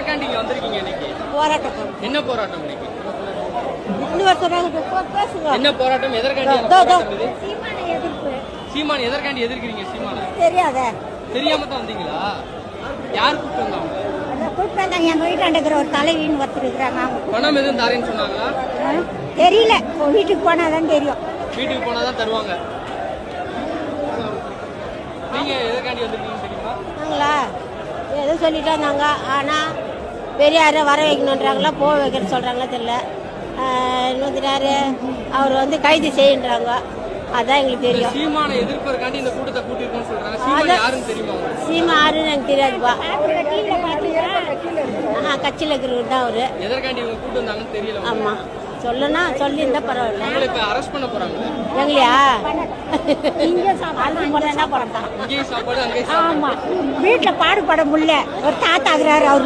எதற்காண்டி இங்க வந்திருக்கீங்க இன்னைக்கு? போராட்டம். என்ன போராட்டம் இன்னைக்கு? என்ன போராட்டம்? எதற்காண்டி போராட்டம் இது? சீமான் எதற்காண்டி எதிர்க்கிறீங்க? சீமான தெரியாத தெரியாம தான் வந்தீங்களா? யார் கூப்பிட்டு வந்தாங்க? கூப்பிட்டு எங்க வீட்டாண்ட ஒரு தலைவின்னு ஒருத்தர் இருக்கிறாங்க. பணம் எதுவும் தரேன்னு சொன்னாங்களா? தெரியல, வீட்டுக்கு போனாதான் தெரியும். வீட்டுக்கு போனாதான் தருவாங்க. நீங்க எதற்காண்டி வந்திருக்கீங்கன்னு தெரியுமா? நாங்களா ஏதோ சொல்லிட்டா நாங்க, ஆனா பெரியார வர வைக்கணுன்றாங்களா போக வைக்கிறேன்னு சொல்றாங்களா தெரியல. இன்னொரு அவர் வந்து கைது செய்யன்றாங்க, அதான் எங்களுக்கு தெரியும். சீமான எதிர்ப்பதற்காண்டி இந்த கூட்டத்தை கூட்டிருக்கோம்னு சொல்றாங்க. சீமான் யாருன்னு தெரியுமா? சீமா யாருன்னு எனக்கு தெரியாதுப்பா. கட்சியில் இருக்கிறவர் தான் அவரு. எதற்காண்டி இவங்க கூட்டு வந்தாங்கன்னு தெரியல. ஆமா, சொல்லனா சொல்லியிருந்தா பரவாயில்ல. உங்களை இப்ப அரெஸ்ட் பண்ண போறாங்க. எங்களையா? இங்கே சாப்பாடு, அங்கேயும் சாப்பாடு, அங்கேயும் ஆமா, வீட்டுல பாடுபட முடியல. ஒரு தாத்தா ஆகுறாரு, அவர்